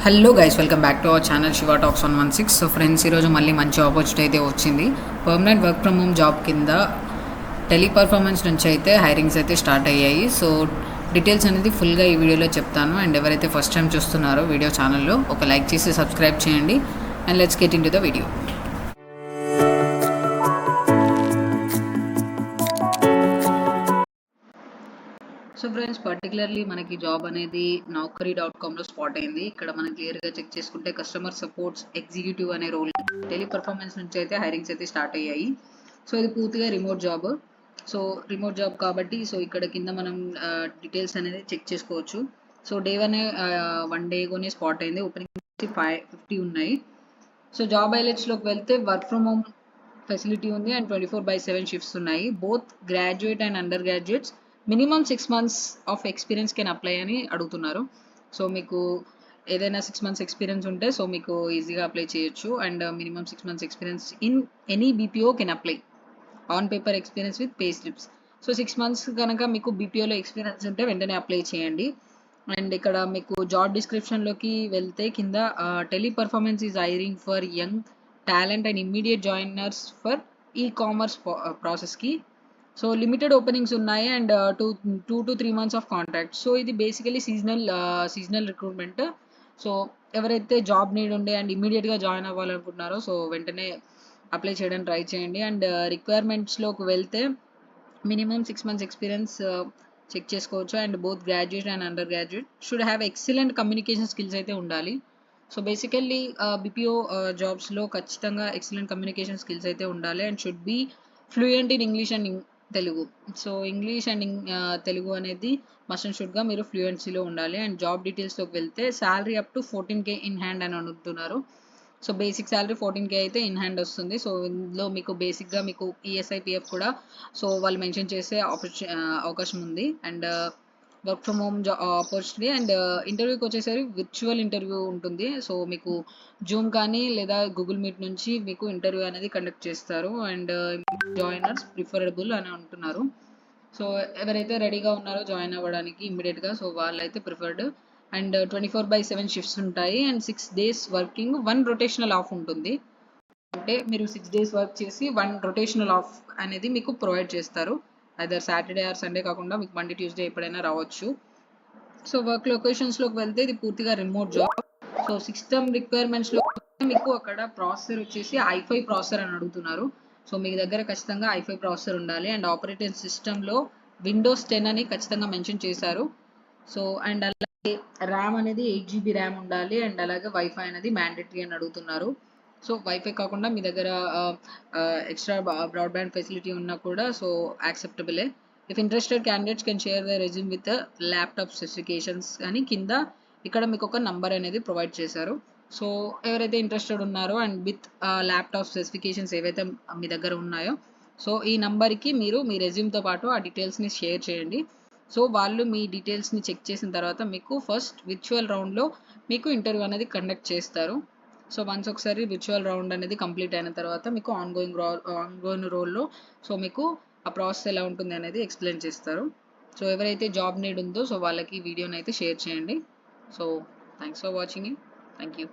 Hello guys, welcome back to our channel Shiva talks 116. So friends, ఈరోజు మళ్ళీ మంచి opportunity అయితే వచ్చింది. Permanent work from home job కింద టెలి పర్ఫార్మెన్స్ నుంచి అయితే హైరింగ్స్ అయితే స్టార్ట్ అయ్యాయి. సో డీటెయిల్స్ అనేది ఫుల్గా ఈ వీడియోలో చెప్తాను. అండ్ ఎవరైతే ఫస్ట్ టైం చూస్తున్నారో వీడియో ఛానల్లో ఒక లైక్ చేసి సబ్స్క్రైబ్ చేయండి. And let's get in to the video. So friends, particularly మనకి జాబ్ అనేది naukri.comలో స్పాట్ అయింది. ఇక్కడ మనం క్లియర్గా చెక్ చేసుకుంటే కస్టమర్ సపోర్ట్స్ ఎగ్జిక్యూటివ్ అనే రోల్ టెలి పర్ఫార్మెన్స్ నుంచి అయితే హైరింగ్స్ అయితే స్టార్ట్ అయ్యాయి. సో ఇది పూర్తిగా remote job. So remote job కాబట్టి సో ఇక్కడ కింద మనం డీటెయిల్స్ అనేది చెక్ చేసుకోవచ్చు. సో డే 1 డేలోనే స్పాట్ అయింది. ఓపెనింగ్ 550 ఉన్నాయి. సో జాబ్ హైలైట్స్లోకి వెళ్తే వర్క్ ఫ్రమ్ హోమ్ ఫెసిలిటీ ఉంది అండ్ 24/7 షిఫ్ట్స్ ఉన్నాయి. Both graduate and under graduates minimum 6 months of experience can apply అని అడుగుతున్నారు. సో మీకు ఏదైనా 6 months ఎక్స్పీరియన్స్ ఉంటే సో మీకు ఈజీగా అప్లై చేయొచ్చు. And minimum 6 months experience in any BPO can apply on paper experience with pay slips. So 6 months కనుక మీకు బీపీఓలో ఎక్స్పీరియన్స్ ఉంటే వెంటనే అప్లై చేయండి. అండ్ ఇక్కడ మీకు జాబ్ డిస్క్రిప్షన్లోకి వెళ్తే కింద Teleperformance is hiring for young talent and immediate joiners for e commerce ప్రాసెస్కి. సో లిమిటెడ్ ఓపెనింగ్స్ ఉన్నాయి and 2 to 3 months of contract. So ఇది బేసికలీ సీజనల్ రిక్రూట్మెంట్. సో ఎవరైతే జాబ్ నీడ్ ఉండే అండ్ ఇమీడియట్గా జాయిన్ అవ్వాలనుకుంటున్నారో సో వెంటనే apply చేయడానికి try చేయండి. అండ్ రిక్వైర్మెంట్స్లోకి వెళ్తే మినిమం 6 months ఎక్స్పీరియన్స్ చెక్ చేసుకోవచ్చు. And both graduate and undergraduate should have excellent communication skills అయితే ఉండాలి. సో బేసికల్లీ బీపీఓ జాబ్స్లో ఖచ్చితంగా ఎక్సలెంట్ కమ్యూనికేషన్ స్కిల్స్ అయితే ఉండాలి and should be fluent in English and Telugu. So English and Telugu అనేది must and షుడ్గా మీరు ఫ్లూయెన్సీలో ఉండాలి. And job డీటెయిల్స్లోకి వెళ్తే salary up to 14K in hand అని అడుగుతున్నారు. సో బేసిక్ శాలరీ 14K అయితే ఇన్ హ్యాండ్ వస్తుంది. సో ఇందులో మీకు బేసిక్గా మీకు ఈఎస్ఐపిఎఫ్ కూడా సో వాళ్ళు మెన్షన్ చేసే అవకాశం ఉంది. And work from home opportunity and ఇంటర్వ్యూకి వచ్చేసరికి విర్చువల్ ఇంటర్వ్యూ ఉంటుంది. సో మీకు జూమ్ కానీ లేదా గూగుల్ మీట్ నుంచి మీకు ఇంటర్వ్యూ అనేది కండక్ట్ చేస్తారు. అండ్ జాయినర్స్ ప్రిఫరబుల్ అని అంటున్నారు. సో ఎవరైతే రెడీగా ఉన్నారో జాయిన్ అవ్వడానికి ఇమ్మీడియట్గా సో వాళ్ళైతే ప్రిఫర్డ్. అండ్ 24/7 షిఫ్ట్స్ ఉంటాయి and 6 days working, 1 rotational of ఉంటుంది. అంటే మీరు 6 days వర్క్ చేసి 1 రొటేషనల్ ఆఫ్ అనేది మీకు ప్రొవైడ్ చేస్తారు. అదర్ సాటర్డే ఆర్ సండే కాకుండా మీకు మండే ట్యూస్డే ఎప్పుడైనా రావచ్చు. సో వర్క్ లొకేషన్స్లోకి వెళ్తే ఇది పూర్తిగా రిమోట్ జాబ్. సో సిస్టమ్ రిక్వైర్మెంట్స్లో మీకు అక్కడ ప్రాసెసర్ వచ్చేసి i5 ప్రాసెసర్ అని అడుగుతున్నారు. సో మీ దగ్గర ఖచ్చితంగా i5 ప్రాసెసర్ ఉండాలి. అండ్ ఆపరేటింగ్ సిస్టంలో విండోస్ 10 అని ఖచ్చితంగా మెన్షన్ చేశారు. సో అండ్ అలాగే ర్యామ్ అనేది 8GB ర్యామ్ ఉండాలి. అండ్ అలాగే వైఫై అనేది మ్యాండేటరీ అని అడుగుతున్నారు. సో వైఫై కాకుండా మీ దగ్గర ఎక్స్ట్రా బ్రాడ్బ్యాండ్ ఫెసిలిటీ ఉన్నా కూడా సో యాక్సెప్టబులే. If interested candidates can share the resume with laptop specifications అని కింద ఇక్కడ మీకు ఒక నంబర్ అనేది ప్రొవైడ్ చేశారు. సో ఎవరైతే ఇంట్రెస్టెడ్ ఉన్నారో అండ్ విత్ ల్యాప్టాప్ స్పెసిఫికేషన్స్ ఏవైతే మీ దగ్గర ఉన్నాయో సో ఈ నంబర్కి మీరు మీ రెజ్యూమ్తో పాటు ఆ డీటెయిల్స్ని షేర్ చేయండి. సో వాళ్ళు మీ డీటెయిల్స్ని చెక్ చేసిన తర్వాత మీకు ఫస్ట్ విర్చువల్ రౌండ్లో మీకు ఇంటర్వ్యూ అనేది కండక్ట్ చేస్తారు. సో వన్స్ ఒకసారి విర్చువల్ రౌండ్ అనేది కంప్లీట్ అయిన తర్వాత మీకు ఆన్గోయింగ్ రోల్లో సో మీకు ఆ ప్రాసెస్ ఎలా ఉంటుంది అనేది ఎక్స్ప్లెయిన్ చేస్తారు. సో ఎవరైతే జాబ్ నీడ్ ఉందో సో వాళ్ళకి ఈ వీడియోని అయితే షేర్ చేయండి. So thanks for watching. Thank you.